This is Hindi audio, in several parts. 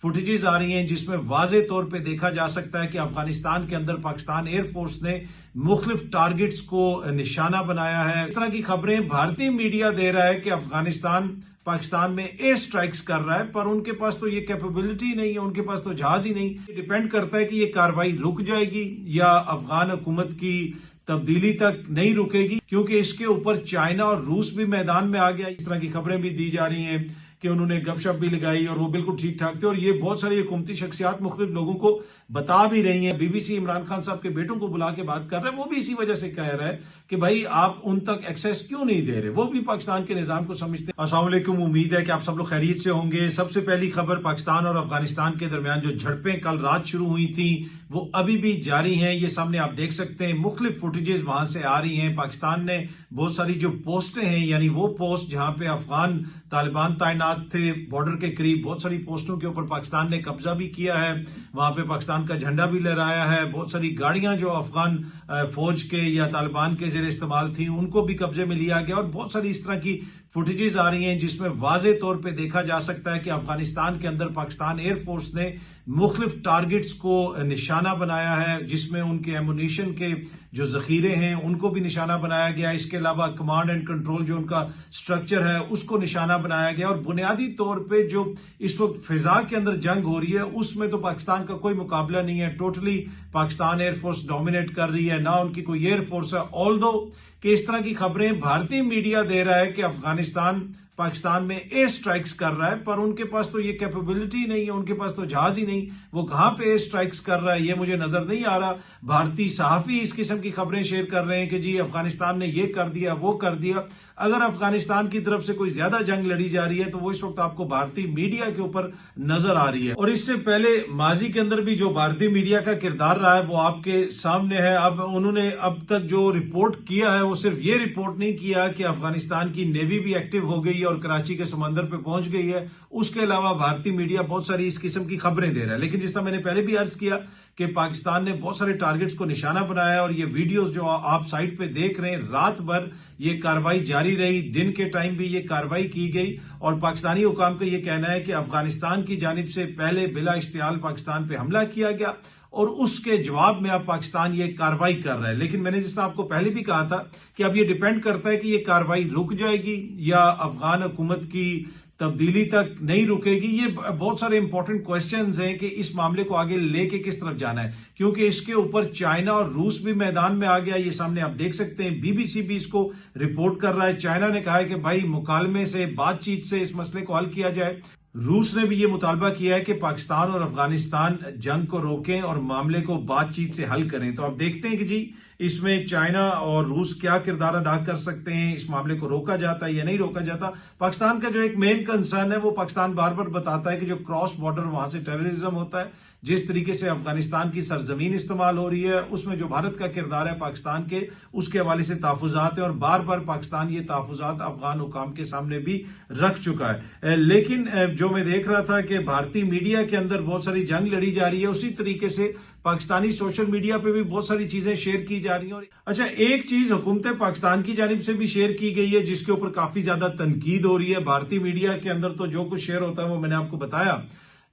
फुटेजेस आ रही हैं जिसमें वाजे तौर पे देखा जा सकता है कि अफगानिस्तान के अंदर पाकिस्तान एयरफोर्स ने मुख्तलिफ टारगेट्स को निशाना बनाया है। इस तरह की खबरें भारतीय मीडिया दे रहा है कि अफगानिस्तान पाकिस्तान में एयर स्ट्राइक्स कर रहा है, पर उनके पास तो ये कैपेबिलिटी नहीं है, उनके पास तो जहाज ही नहीं। डिपेंड करता है कि ये कार्रवाई रुक जाएगी या अफगान हुकूमत की तब्दीली तक नहीं रुकेगी, क्योंकि इसके ऊपर चाइना और रूस भी मैदान में आ गया। इस तरह की खबरें भी दी जा रही हैं कि उन्होंने गपशप भी लगाई और वो बिल्कुल ठीक ठाक थे, और ये बहुत सारी हुकूमती शख्सियात मुख्तलिफ लोगों को बता भी रही हैं। बीबीसी इमरान खान साहब के बेटों को बुला के बात कर रहे हैं, वो भी इसी वजह से कह रहा है कि भाई आप उन तक एक्सेस क्यों नहीं दे रहे। वो भी पाकिस्तान के निजाम को समझते हैं। अस्सलाम वालेकुम, उम्मीद है कि आप सब लोग खैरियत से होंगे। सबसे पहली खबर, पाकिस्तान और अफगानिस्तान के दरमियान जो झड़पें कल रात शुरू हुई थी वो अभी भी जारी हैं। ये सामने आप देख सकते हैं, मुख्तलिफ फुटेजेस वहां से आ रही हैं। पाकिस्तान ने बहुत सारी जो पोस्टें हैं, यानी वो पोस्ट जहां पे अफगान तालिबान तैनात थे बॉर्डर के करीब, बहुत सारी पोस्टों के ऊपर पाकिस्तान ने कब्जा भी किया है। वहां पे पाकिस्तान का झंडा भी लहराया है। बहुत सारी गाड़ियां जो अफगान फौज के या तालिबान के जेर इस्तेमाल थी उनको भी कब्जे में लिया गया, और बहुत सारी इस तरह की फुटेजेस आ रही हैं जिसमें वाजे तौर पे देखा जा सकता है कि अफगानिस्तान के अंदर पाकिस्तान एयरफोर्स ने मुख्तलिफ टारगेट्स को निशाना बनाया है, जिसमें उनके एमुनिशन के जो जखीरे हैं उनको भी निशाना बनाया गया। इसके अलावा कमांड एंड कंट्रोल जो उनका स्ट्रक्चर है उसको निशाना बनाया गया, और बुनियादी तौर पे जो इस वक्त फिजा के अंदर जंग हो रही है उसमें तो पाकिस्तान का कोई मुकाबला नहीं है। टोटली पाकिस्तान एयरफोर्स डोमिनेट कर रही है, ना उनकी कोई एयरफोर्स है। ऑल्दो कि इस तरह की खबरें भारतीय मीडिया दे रहा है कि अफगानिस्तान पाकिस्तान में एयर स्ट्राइक्स कर रहा है, पर उनके पास तो ये कैपेबिलिटी नहीं है, उनके पास तो जहाज ही नहीं। वो कहां पे एयर स्ट्राइक्स कर रहा है ये मुझे नजर नहीं आ रहा। भारतीय सहाफी इस किस्म की खबरें शेयर कर रहे हैं कि जी अफगानिस्तान ने ये कर दिया, वो कर दिया। अगर अफगानिस्तान की तरफ से कोई ज्यादा जंग लड़ी जा रही है तो वो इस वक्त आपको भारतीय मीडिया के ऊपर नजर आ रही है। और इससे पहले माजी के अंदर भी जो भारतीय मीडिया का किरदार रहा है वो आपके सामने है। अब उन्होंने अब तक जो रिपोर्ट किया है वो सिर्फ ये रिपोर्ट नहीं किया कि अफगानिस्तान की नेवी भी एक्टिव हो गई और कराची के समंदर पे पहुंच गई है। उसके अलावा भारतीय मीडिया बहुत सारी इस किस्म की खबरें दे रहा है। लेकिन जिस तरह मैंने पहले भी अर्ज किया कि पाकिस्तान ने बहुत सारे टारगेट्स को निशाना बनाया है, और ये वीडियोस जो आप साइट पे देख रहे हैं, रात भर ये कार्रवाई जारी रही, दिन के टाइम भी ये कार्रवाई की गई। और पाकिस्तानी हुकाम का ये कहना है कि अफगानिस्तान की जानिब से पहले बिला इश्तियाल पाकिस्तान पे हमला किया गया और उसके जवाब में अब पाकिस्तान ये कार्रवाई कर रहा है। लेकिन मैंने जिस तरह आपको पहले भी कहा था कि अब ये डिपेंड करता है कि ये कार्रवाई रुक जाएगी या अफगान हुकूमत की तब्दीली तक नहीं रुकेगी। ये बहुत सारे इंपॉर्टेंट क्वेश्चंस हैं कि इस मामले को आगे लेके किस तरफ जाना है, क्योंकि इसके ऊपर चाइना और रूस भी मैदान में आ गया। ये सामने आप देख सकते हैं, बीबीसी भी इसको रिपोर्ट कर रहा है। चाइना ने कहा है कि भाई मुकालमे से, बातचीत से इस मसले को हल किया जाए। रूस ने भी ये मुतालबा किया है कि पाकिस्तान और अफगानिस्तान जंग को रोकें और मामले को बातचीत से हल करें। तो आप देखते हैं कि जी इसमें चाइना और रूस क्या किरदार अदा कर सकते हैं, इस मामले को रोका जाता है या नहीं रोका जाता। पाकिस्तान का जो एक मेन कंसर्न है वो पाकिस्तान बार बार बताता है कि जो क्रॉस बॉर्डर वहां से टेररिज्म होता है, जिस तरीके से अफगानिस्तान की सरजमीन इस्तेमाल हो रही है, उसमें जो भारत का किरदार है पाकिस्तान के, उसके हवाले से तहफुजात है, और बार बार पाकिस्तान ये तहफुजात अफगान हुकाम के सामने भी रख चुका है। लेकिन जो मैं देख रहा था कि भारतीय मीडिया के अंदर बहुत सारी जंग लड़ी जा रही है, उसी तरीके से पाकिस्तानी सोशल मीडिया पे भी बहुत सारी चीजें शेयर की जा रही हैं। और अच्छा, एक चीज हुकूमत पाकिस्तान की जानिब से भी शेयर की गई है जिसके ऊपर काफी ज्यादा तनकीद हो रही है। भारतीय मीडिया के अंदर तो जो कुछ शेयर होता है वो मैंने आपको बताया,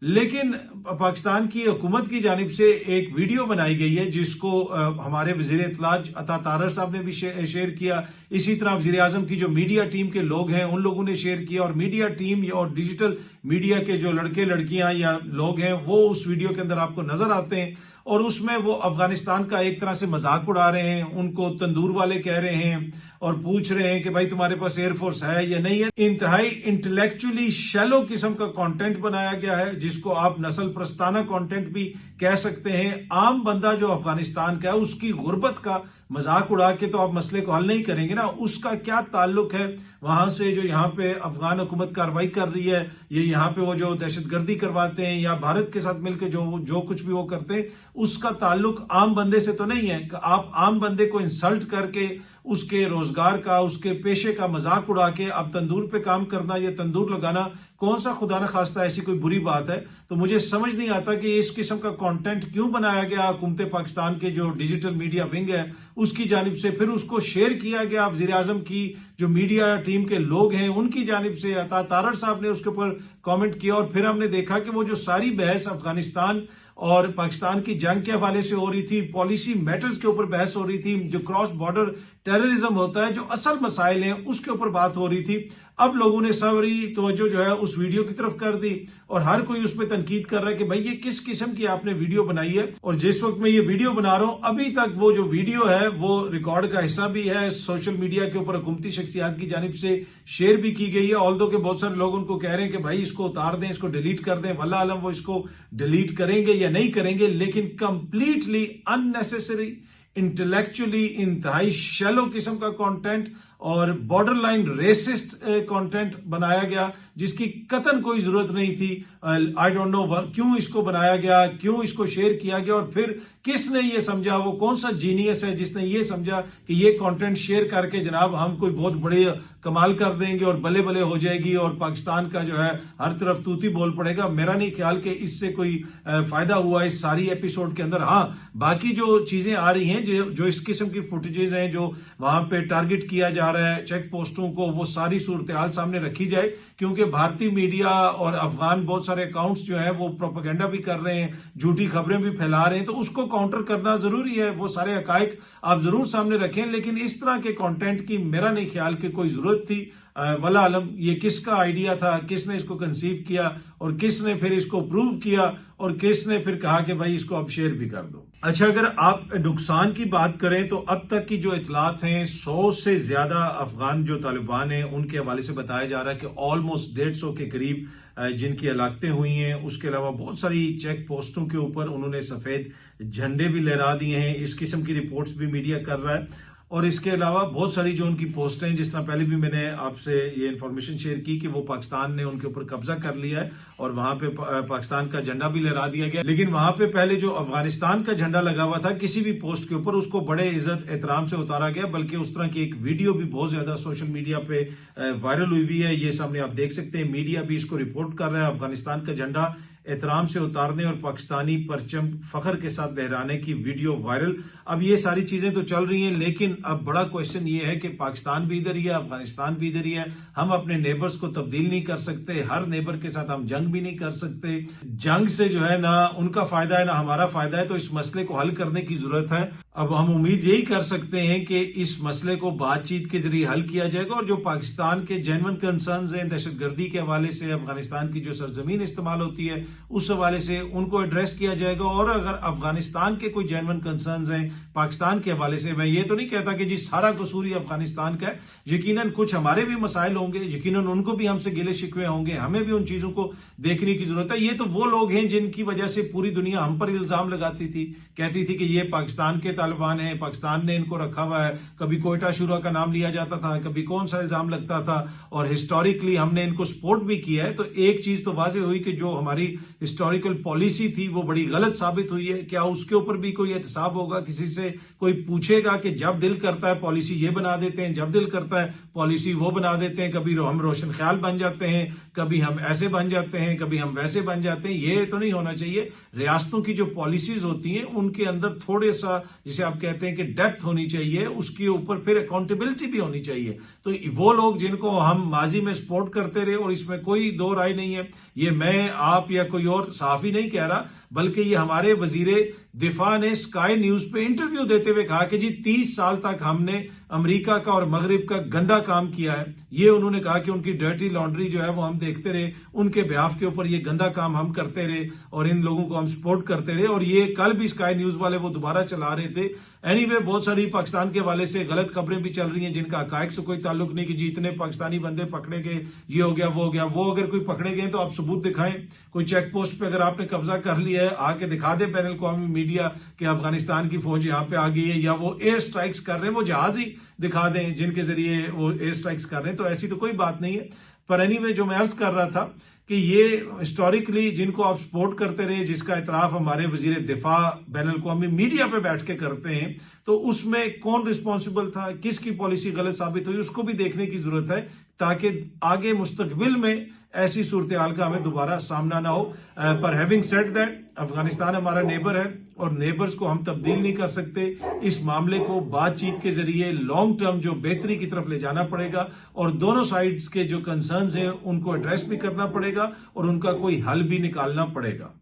लेकिन पाकिस्तान की हुकूमत की जानिब से एक वीडियो बनाई गई है जिसको हमारे वजीर इत्तलात अता तारर साहब ने भी शेयर किया। इसी तरह वजीर आजम की जो मीडिया टीम के लोग हैं उन लोगों ने शेयर किया, और मीडिया टीम और डिजिटल मीडिया के जो लड़के लड़कियां या लोग हैं वो उस वीडियो के अंदर आपको नजर आते हैं। और उसमें वो अफगानिस्तान का एक तरह से मजाक उड़ा रहे हैं, उनको तंदूर वाले कह रहे हैं और पूछ रहे हैं कि भाई तुम्हारे पास एयरफोर्स है या नहीं है। इंतहाई इंटेलेक्चुअली शैलो किस्म का कंटेंट बनाया गया है, जिसको आप नस्ल प्रस्ताना कंटेंट भी कह सकते हैं। आम बंदा जो अफगानिस्तान का है उसकी गुर्बत का मजाक उड़ा के तो आप मसले को हल नहीं करेंगे ना। उसका क्या ताल्लुक है वहां से जो यहाँ पे अफगान हुकूमत कार्रवाई कर रही है, ये यहाँ पे वो जो दहशतगर्दी करवाते हैं या भारत के साथ मिलकर जो कुछ भी वो करते हैं, उसका ताल्लुक आम बंदे से तो नहीं है। आप आम बंदे को इंसल्ट करके उसके रोजगार का, उसके पेशे का मजाक उड़ा के अब तंदूर पे काम करना या तंदूर लगाना कौन सा खुदा न खास्ता ऐसी कोई बुरी बात है। तो मुझे समझ नहीं आता कि इस किस्म का कंटेंट क्यों बनाया गया। हुकूमत पाकिस्तान के जो डिजिटल मीडिया विंग है उसकी जानिब से, फिर उसको शेयर किया गया वज़ीर आज़म की जो मीडिया टीम के लोग हैं उनकी जानिब से, अता तारड़ साहब ने उसके ऊपर कमेंट किया, और फिर हमने देखा कि वो जो सारी बहस अफगानिस्तान और पाकिस्तान की जंग के हवाले से हो रही थी, पॉलिसी मैटर्स के ऊपर बहस हो रही थी, जो क्रॉस बॉर्डर टेररिज्म होता है, जो असल मसाइल हैं उसके ऊपर बात हो रही थी। अब लोगों ने सारी तवज्जो जो है उस वीडियो की तरफ कर दी और हर कोई उस पर तनकीद कर रहा है कि भाई ये किस किस्म की आपने वीडियो बनाई है। और जिस वक्त मैं ये वीडियो बना रहा हूं अभी तक वो जो वीडियो है वो रिकॉर्ड का हिस्सा भी है, सोशल मीडिया के ऊपर हुकूमती शख्सियात की जानिब से शेयर भी की गई है। ऑल्दो के बहुत सारे लोग उनको कह रहे हैं कि भाई इसको उतार दें, इसको डिलीट कर दें, वल्लाह आलम वो इसको डिलीट करेंगे या नहीं करेंगे, लेकिन कंप्लीटली अननेसेसरी, इंटेलेक्चुअली इंतहाई शैलो किस्म का कंटेंट और बॉर्डर लाइन रेसिस्ट कंटेंट बनाया गया जिसकी कतन कोई जरूरत नहीं थी। आई डोंट नो क्यों इसको बनाया गया, क्यों इसको शेयर किया गया, और फिर किसने ये समझा, वो कौन सा जीनियस है जिसने ये समझा कि ये कंटेंट शेयर करके जनाब हम कोई बहुत बड़े कमाल कर देंगे और बल्ले बल्ले हो जाएगी और पाकिस्तान का जो है हर तरफ तूती बोल पड़ेगा। मेरा नहीं ख्याल कि इससे कोई फायदा हुआ इस सारी एपिसोड के अंदर। हाँ, बाकी जो चीजें आ रही हैं, जो इस किस्म की फुटेजेस हैं, जो वहां पे टारगेट किया जा रहा है चेक पोस्टों को, वो सारी सूरत हाल सामने रखी जाए, क्योंकि भारतीय मीडिया और अफगान बहुत सारे अकाउंट्स जो है वो प्रोपेगेंडा भी कर रहे हैं, झूठी खबरें भी फैला रहे हैं, तो उसको काउंटर करना जरूरी है। वो सारे हकायक आप जरूर सामने रखें, लेकिन इस तरह के कंटेंट की मेरा नहीं ख्याल कि कोई जरूरत थी। वल्लाह आलम ये किसका आइडिया था, किसने इसको कंसीव किया और किसने फिर इसको प्रूव किया और किसने फिर कहा कि भाई इसको अब शेयर भी कर दो। अच्छा, अगर आप नुकसान की बात करें तो अब तक की जो इतलात हैं 100 से ज्यादा अफगान जो तालिबान हैं उनके हवाले से बताया जा रहा है कि ऑलमोस्ट 150 के करीब जिनकी हलाकतें हुई हैं। उसके अलावा बहुत सारी चेक पोस्टों के ऊपर उन्होंने सफेद झंडे भी लहरा दिए हैं, इस किस्म की रिपोर्ट्स भी मीडिया कर रहा है। और इसके अलावा बहुत सारी जो उनकी पोस्टें, जिस तरह पहले भी मैंने आपसे ये इन्फॉर्मेशन शेयर की कि वो पाकिस्तान ने उनके ऊपर कब्जा कर लिया है और वहां पे पाकिस्तान का झंडा भी लहरा दिया गया, लेकिन वहां पे पहले जो अफगानिस्तान का झंडा लगा हुआ था किसी भी पोस्ट के ऊपर उसको बड़े इज्जत एहतराम से उतारा गया, बल्कि उस तरह की एक वीडियो भी बहुत ज्यादा सोशल मीडिया पे वायरल हुई हुई है। ये सामने आप देख सकते हैं, मीडिया भी इसको रिपोर्ट कर रहा है। अफगानिस्तान का झंडा एहतराम से उतारने और पाकिस्तानी परचम फखर के साथ लहराने की वीडियो वायरल। अब ये सारी चीजें तो चल रही हैं, लेकिन अब बड़ा क्वेश्चन ये है कि पाकिस्तान भी इधर ही है, अफगानिस्तान भी इधर ही है। हम अपने नेबर्स को तब्दील नहीं कर सकते, हर नेबर के साथ हम जंग भी नहीं कर सकते। जंग से जो है ना उनका फायदा है ना हमारा फायदा है, तो इस मसले को हल करने की जरूरत है। अब हम उम्मीद यही कर सकते हैं कि इस मसले को बातचीत के जरिए हल किया जाएगा और जो पाकिस्तान के जेन्युइन कंसर्न्स हैं दहशतगर्दी के हवाले से, अफगानिस्तान की जो सरजमीन इस्तेमाल होती है उस हवाले से उनको एड्रेस किया जाएगा। और अगर अफगानिस्तान के कोई जेन्युइन कंसर्न्स हैं पाकिस्तान के हवाले से, मैं ये तो नहीं कहता कि जी सारा कसूर ही अफगानिस्तान का है, यकीनन कुछ हमारे भी मसाइल होंगे, यकीनन उनको भी हमसे गिले शिकवे होंगे, हमें भी उन चीजों को देखने की जरूरत है। ये तो वो लोग हैं जिनकी वजह से पूरी दुनिया हम पर इल्जाम लगाती थी, कहती थी कि ये पाकिस्तान के तालिबान है, पाकिस्तान ने इनको रखा हुआ है। कभी कोयटा शुरा का नाम लिया जाता था, कभी कौन सा इल्जाम लगता था, और हिस्टोरिकली हमने इनको सपोर्ट भी किया है। तो एक चीज तो वाजे हुई कि जो हमारी हिस्टोरिकल पॉलिसी थी वो बड़ी गलत साबित हुई है। क्या उसके ऊपर भी कोई एहतसाब होगा, किसी से कोई पूछेगा कि जब दिल करता है पॉलिसी ये बना देते हैं, जब दिल करता है पॉलिसी वो बना देते हैं, कभी हम रोशन ख्याल बन जाते हैं, कभी हम ऐसे बन जाते हैं, कभी हम वैसे बन जाते हैं। ये तो नहीं होना चाहिए। रियासतों की जो पॉलिसीज होती हैं उनके अंदर थोड़े सा, जिसे आप कहते हैं कि डेप्थ होनी चाहिए, उसके ऊपर फिर अकाउंटेबिलिटी भी होनी चाहिए। तो वो लोग जिनको हम माजी में सपोर्ट करते रहे, और इसमें कोई दो राय नहीं है, ये मैं आप या कोई और सहाफी नहीं कह रहा, बल्कि ये हमारे वजीरे दिफा ने स्काई न्यूज पे इंटरव्यू देते हुए कहा कि जी 30 साल तक हमने अमेरिका का और मगरिब का गंदा काम किया है। ये उन्होंने कहा कि उनकी डर्टी लॉन्ड्री जो है वो हम देखते रहे, उनके बिहाफ के ऊपर ये गंदा काम हम करते रहे और इन लोगों को हम सपोर्ट करते रहे। और ये कल भी स्काई न्यूज वाले वो दोबारा चला रहे थे। एनीवे, बहुत सारी पाकिस्तान के हवाले से गलत खबरें भी चल रही हैं जिनका हकायक से कोई ताल्लुक नहीं कि जी इतने पाकिस्तानी बंदे पकड़े गए, ये हो गया वो हो गया। वो अगर कोई पकड़े गए तो आप सबूत दिखाएं। कोई चेक पोस्ट पे अगर आपने कब्जा कर लिया है, आके दिखा दे बैनुल अक़वामी मीडिया कि अफगानिस्तान की फौज यहाँ पे आ गई है, या वो एयर स्ट्राइक्स कर रहे हैं, वो जहाज ही दिखा दें जिनके जरिए वो एयर स्ट्राइक्स कर रहे हैं। तो ऐसी तो कोई बात नहीं है। पर एनीवे, जो मैं अर्ज कर रहा था कि ये हिस्टोरिकली जिनको आप सपोर्ट करते रहे, जिसका इतराफ हमारे वजीर दिफा बैनुल अक़वामी मीडिया पे बैठ के करते हैं, तो उसमें कौन रिस्पॉन्सिबल था, किसकी पॉलिसी गलत साबित हुई, उसको भी देखने की जरूरत है, ताकि आगे मुस्तकबिल में ऐसी सूरत हाल का हमें दोबारा सामना ना हो। पर हैविंग सेड दैट, अफगानिस्तान हमारा नेबर है और नेबर्स को हम तब्दील नहीं कर सकते। इस मामले को बातचीत के जरिए लॉन्ग टर्म जो बेहतरी की तरफ ले जाना पड़ेगा और दोनों साइड्स के जो कंसर्न्स हैं उनको एड्रेस भी करना पड़ेगा और उनका कोई हल भी निकालना पड़ेगा।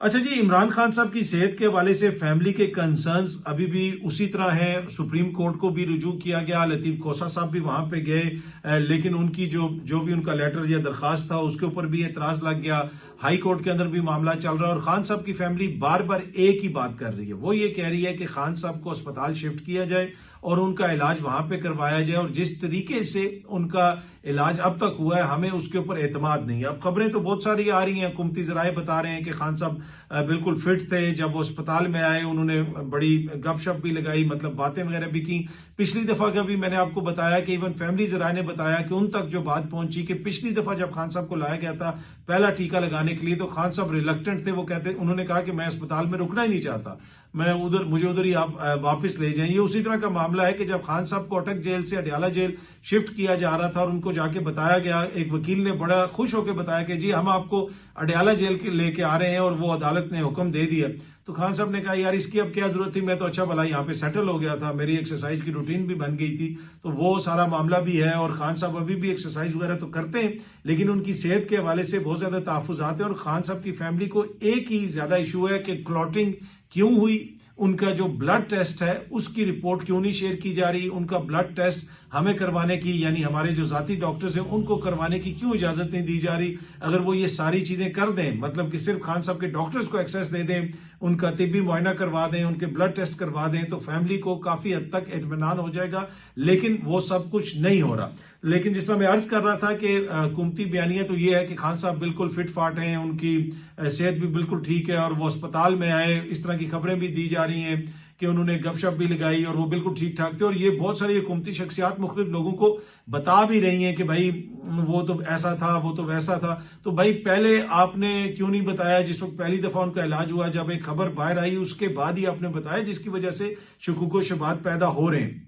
अच्छा जी, इमरान खान साहब की सेहत के हवाले से फैमिली के कंसर्न्स अभी भी उसी तरह हैं। सुप्रीम कोर्ट को भी रुजू किया गया, लतीफ कोसा साहब भी वहां पे गए, लेकिन उनकी जो भी उनका लेटर या दरखास्त था उसके ऊपर भी एतराज लग गया। हाई कोर्ट के अंदर भी मामला चल रहा है और खान साहब की फैमिली बार बार एक ही बात कर रही है। वो ये कह रही है कि खान साहब को अस्पताल शिफ्ट किया जाए और उनका इलाज वहां पे करवाया जाए, और जिस तरीके से उनका इलाज अब तक हुआ है हमें उसके ऊपर एतमाद नहीं है। अब खबरें तो बहुत सारी आ रही हैं, हुकूमती जराए बता रहे हैं कि खान साहब बिल्कुल फिट थे, जब वो अस्पताल में आए उन्होंने बड़ी गपशप भी लगाई, मतलब बातें वगैरह भी की। पिछली दफा का भी मैंने आपको बताया कि इवन फैमिली जराए ने बताया कि उन तक जो बात पहुंची कि पिछली दफा जब खान साहब को लाया गया था पहला टीका लगाने के लिए, तो खान साहब रिलक्टेंट थे। वो उन्होंने कहा कि मैं अस्पताल में रुकना ही नहीं चाहता, मुझे उधर ही आप वापस ले जाएं। ये उसी तरह का मामला है कि जब खान साहब को अटक जेल से अडयाला जेल शिफ्ट किया जा रहा था और उनको जाके बताया गया, एक वकील ने बड़ा खुश होकर बताया कि जी हम आपको अडयाला जेल के लेके आ रहे हैं और वो अदालत ने हुक्म दे दिया। तो खान साहब ने कहा यार इसकी अब क्या जरूरत थी, मैं तो अच्छा भला यहाँ पे सेटल हो गया था, मेरी एक्सरसाइज की रूटीन भी बन गई थी। तो वो सारा मामला भी है और खान साहब अभी भी एक्सरसाइज वगैरह तो करते हैं, लेकिन उनकी सेहत के हवाले से बहुत ज्यादा तहफुजात है। और खान साहब की फैमिली को एक ही ज्यादा इशू है कि क्लॉटिंग क्यों हुई, उनका जो ब्लड टेस्ट है उसकी रिपोर्ट क्यों नहीं शेयर की जा रही, उनका ब्लड टेस्ट हमें करवाने की यानी हमारे जो जाती डॉक्टर्स हैं उनको करवाने की क्यों इजाजत नहीं दी जा रही। अगर वो ये सारी चीजें कर दें, मतलब कि सिर्फ खान साहब के डॉक्टर्स को एक्सेस दे दें, उनका तिब्बी मुआयना करवा दें, उनके ब्लड टेस्ट करवा दें, तो फैमिली को काफी हद तक इत्मीनान हो जाएगा। लेकिन वो सब कुछ नहीं हो रहा। लेकिन जिस तरह मैं अर्ज कर रहा था कि हुकूमती बयानिया तो ये है कि खान साहब बिल्कुल फिट फाट हैं, उनकी सेहत भी बिल्कुल ठीक है और वो अस्पताल में आए, इस तरह की खबरें भी दी जा रही हैं कि उन्होंने गपशप भी लगाई और वो बिल्कुल ठीक ठाक थे। और ये बहुत सारी हुकूमती शख्सियात मुख्तलिफ लोगों को बता भी रही हैं कि भाई वो तो ऐसा था, वो तो वैसा था। तो भाई पहले आपने क्यों नहीं बताया, जिस वक्त पहली दफा उनका इलाज हुआ, जब एक खबर बाहर आई उसके बाद ही आपने बताया, जिसकी वजह से शुकूक व शुबहात पैदा हो रहे हैं।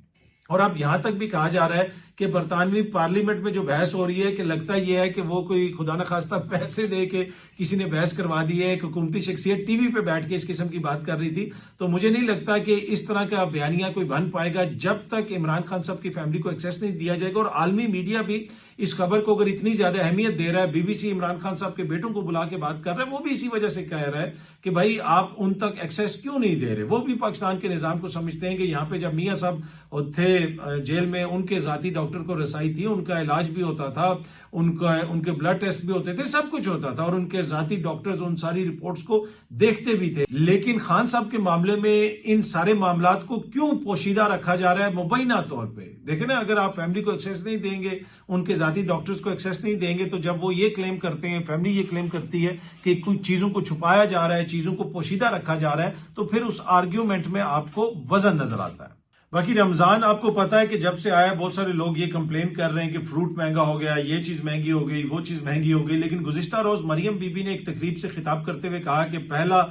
और अब यहां तक भी कहा जा रहा है कि बरतानवी पार्लियामेंट में जो बहस हो रही है कि लगता यह है कि वो कोई खुदा न खास्ता पैसे दे के किसी ने बहस करवा दी है। एक हुकूमती शख्सियत टीवी पे बैठ के इस किस्म की बात कर रही थी। तो मुझे नहीं लगता कि इस तरह का बयानिया कोई बन पाएगा जब तक इमरान खान साहब की फैमिली को एक्सेस नहीं दिया जाएगा। और आलमी मीडिया भी इस खबर को अगर इतनी ज्यादा अहमियत दे रहा है, बीबीसी इमरान खान साहब के बेटों को बुला के बात कर रहा है, वो भी इसी वजह से कह रहा है कि भाई आप उन तक एक्सेस क्यों नहीं दे रहे। वो भी पाकिस्तान के निजाम को समझते हैं कि यहाँ पे जब मियाँ साहब थे जेल में, उनके जाती डॉक्टर को रसाई थी, उनका इलाज भी होता था, उनके ब्लड टेस्ट भी होते थे, सब कुछ होता था और उनके जाती डॉक्टर्स उन सारी रिपोर्ट्स को देखते भी थे। लेकिन खान साहब के मामले में इन सारे मामलात को क्यों पोशीदा रखा जा रहा है मुबैना तौर पे। देखें ना, अगर आप फैमिली को एक्सेस नहीं देंगे, उनके जाती डॉक्टर्स को एक्सेस नहीं देंगे, तो जब वो ये क्लेम करते हैं, फैमिली ये क्लेम करती है कि कुछ चीजों को छुपाया जा रहा है, चीजों को पोशीदा रखा जा रहा है, तो फिर उस आर्ग्यूमेंट में आपको वजन नजर आता है। बाकी रमजान आपको पता है कि जब से आया बहुत सारे लोग ये कंप्लेन कर रहे हैं कि फ्रूट महंगा हो गया, ये चीज महंगी हो गई, वो चीज महंगी हो गई। लेकिन गुज़िश्ता रोज मरियम बीबी ने एक तकरीब से खिताब करते हुए कहा कि पहला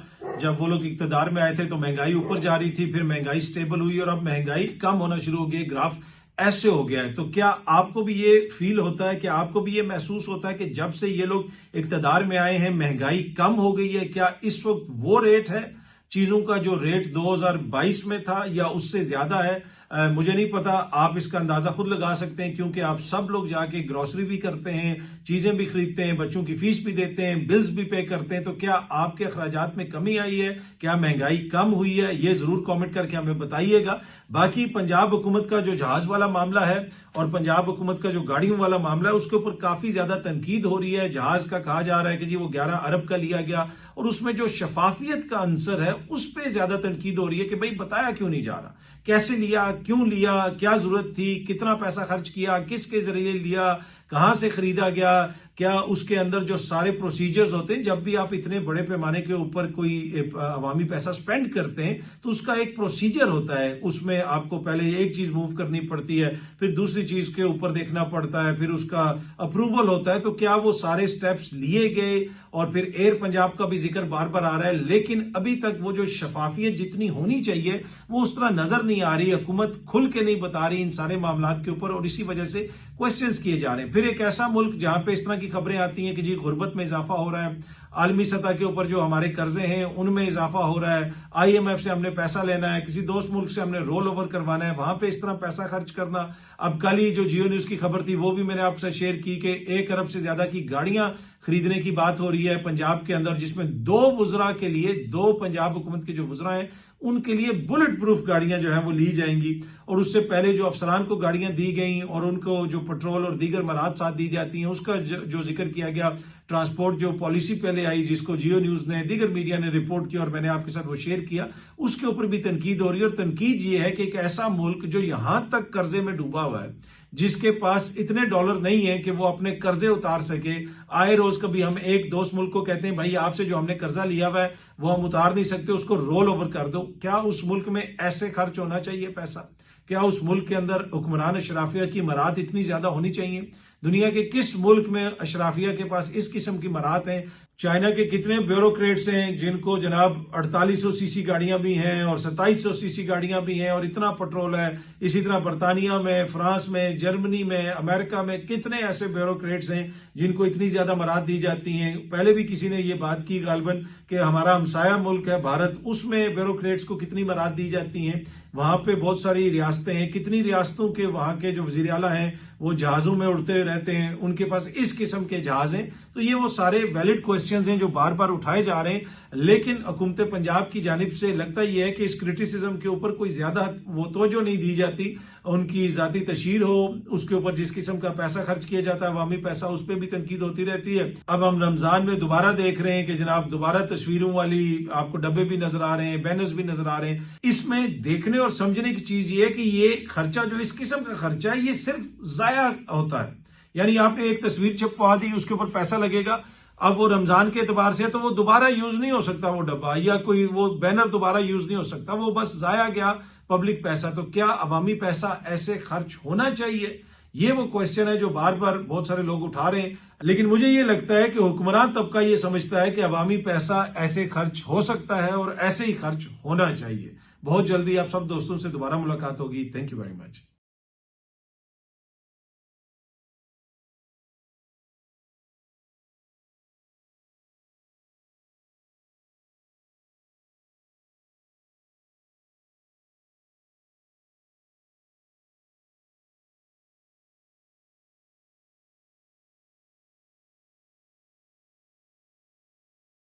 जब वो लोग इक्तदार में आए थे तो महंगाई ऊपर जा रही थी, फिर महंगाई स्टेबल हुई और अब महंगाई कम होना शुरू हो गई, ग्राफ ऐसे हो गया है। तो क्या आपको भी ये फील होता है, कि आपको भी ये महसूस होता है कि जब से ये लोग इक्तदार में आए हैं महंगाई कम हो गई है? क्या इस वक्त वो रेट है चीजों का जो रेट 2022 में था या उससे ज्यादा है? मुझे नहीं पता, आप इसका अंदाजा खुद लगा सकते हैं क्योंकि आप सब लोग जाके ग्रोसरी भी करते हैं, चीजें भी खरीदते हैं, बच्चों की फीस भी देते हैं, बिल्स भी पे करते हैं। तो क्या आपके अखराजात में कमी आई है? क्या महंगाई कम हुई है? ये जरूर कमेंट करके हमें बताइएगा। बाकी पंजाब हुकूमत का जो जहाज वाला मामला है और पंजाब हुकूमत का जो गाड़ियों वाला मामला है, उसके ऊपर काफी ज्यादा तनकीद हो रही है। जहाज का कहा जा रहा है कि जी वो 11 अरब का लिया गया और उसमें जो शफाफियत का अंसर है उस पर ज्यादा तनकीद हो रही है कि भाई बताया क्यों नहीं जा रहा, कैसे लिया, क्यों लिया, क्या जरूरत थी, कितना पैसा खर्च किया, किसके जरिए लिया, कहां से खरीदा गया, क्या उसके अंदर जो सारे प्रोसीजर्स होते हैं, जब भी आप इतने बड़े पैमाने के ऊपर कोई अवामी पैसा स्पेंड करते हैं तो उसका एक प्रोसीजर होता है। उसमें आपको पहले एक चीज मूव करनी पड़ती है, फिर दूसरी चीज के ऊपर देखना पड़ता है, फिर उसका अप्रूवल होता है। तो क्या वो सारे स्टेप्स लिए गए? और फिर एयर पंजाब का भी जिक्र बार बार आ रहा है, लेकिन अभी तक वो जो शफाफियत जितनी होनी चाहिए वो उस तरह नजर नहीं आ रही। हुकूमत खुल के नहीं बता रही इन सारे मामलात के ऊपर और इसी वजह से क्वेश्चंस किए जा रहे हैं। फिर एक ऐसा मुल्क जहां पे इस तरह की खबरें आती हैं कि जी गुर्बत में इजाफा हो रहा है, आलमी सतह के ऊपर जो हमारे कर्जे हैं उनमें इजाफा हो रहा है, IMF से हमने पैसा लेना है, किसी दोस्त मुल्क से हमने रोल ओवर करवाना है, वहां पे इस तरह पैसा खर्च करना। अब कल ही जो जियो न्यूज की खबर थी वो भी मैंने आपसे शेयर की कि 1 अरब से ज्यादा की गाड़ियां खरीदने की बात हो रही है पंजाब के अंदर, जिसमें 2 वुजरा के लिए, 2 पंजाब हुकूमत के जो वुजरा हैं उनके लिए बुलेट प्रूफ गाड़ियां जो है वो ली जाएंगी। और उससे पहले जो अफसरान को गाड़ियां दी गई और उनको जो पेट्रोल और दीगर मराहत साथ दी जाती हैं उसका जो जिक्र किया गया। ट्रांसपोर्ट जो पॉलिसी पहले आई जिसको जियो न्यूज ने, दीगर मीडिया ने रिपोर्ट किया और मैंने आपके साथ वो शेयर किया, उसके ऊपर भी तनकीद हो रही है। और तनकीद ये है कि एक ऐसा मुल्क जो यहां तक कर्जे में डूबा हुआ है, जिसके पास इतने डॉलर नहीं है कि वो अपने कर्जे उतार सके, आए रोज कभी हम एक दोस्त मुल्क को कहते हैं भाई आपसे जो हमने कर्जा लिया हुआ है वो हम उतार नहीं सकते, उसको रोल ओवर कर दो। क्या उस मुल्क में ऐसे खर्च होना चाहिए पैसा? क्या उस मुल्क के अंदर हुक्मरान अशराफिया की मराहत इतनी ज्यादा होनी चाहिए? दुनिया के किस मुल्क में अशराफिया के पास इस किस्म की मराहत है? चाइना के कितने ब्यूरोक्रेट्स हैं जिनको जनाब 4800 सीसी गाड़ियां भी हैं और 2700 सीसी गाड़ियां भी हैं और इतना पेट्रोल है। इसी तरह बरतानिया में, फ्रांस में, जर्मनी में, अमेरिका में कितने ऐसे ब्यूरोक्रेट्स हैं जिनको इतनी ज्यादा मराहत दी जाती हैं। पहले भी किसी ने ये बात की गालबन कि हमारा हमसाया मुल्क है भारत, उसमें ब्यूरोक्रेट्स को कितनी मराहत दी जाती हैं। वहां पे बहुत सारी रियासतें हैं, कितनी रियासतों के वहां के जो वजीर आला हैं वो जहाजों में उड़ते रहते हैं, उनके पास इस किस्म के जहाज हैं। तो ये वो सारे वैलिड क्वेश्चंस हैं जो बार बार उठाए जा रहे हैं। लेकिन हुकूमत पंजाब की जानिब से लगता यह है कि इस क्रिटिसिज्म के ऊपर कोई ज्यादा वो तवज्जो नहीं दी जाती। उनकी जाती तशहीर हो, उसके ऊपर जिस किस्म का पैसा खर्च किया जाता है अवामी पैसा, उस पर भी तनकीद होती रहती है। अब हम रमजान में दोबारा देख रहे हैं कि जनाब दोबारा तस्वीरों वाली आपको डब्बे भी नजर आ रहे हैं, बैनर्स भी नजर आ रहे हैं। इसमें देखने और समझने की चीज ये है कि ये खर्चा जो इस किस्म का खर्चा है ये सिर्फ जाया होता है। यानी आपने एक तस्वीर छपवा दी, उसके ऊपर पैसा लगेगा, अब वो रमजान के एतबार से तो वो दोबारा यूज नहीं हो सकता वो डब्बा या कोई वो बैनर दोबारा यूज नहीं हो सकता, वो बस जाया गया पब्लिक पैसा। तो क्या अवामी पैसा ऐसे खर्च होना चाहिए? ये वो क्वेश्चन है जो बार बार बहुत सारे लोग उठा रहे हैं। लेकिन मुझे ये लगता है कि हुक्मरान तबका ये समझता है कि अवामी पैसा ऐसे खर्च हो सकता है और ऐसे ही खर्च होना चाहिए। बहुत जल्दी आप सब दोस्तों से दोबारा मुलाकात होगी। Thank you very much.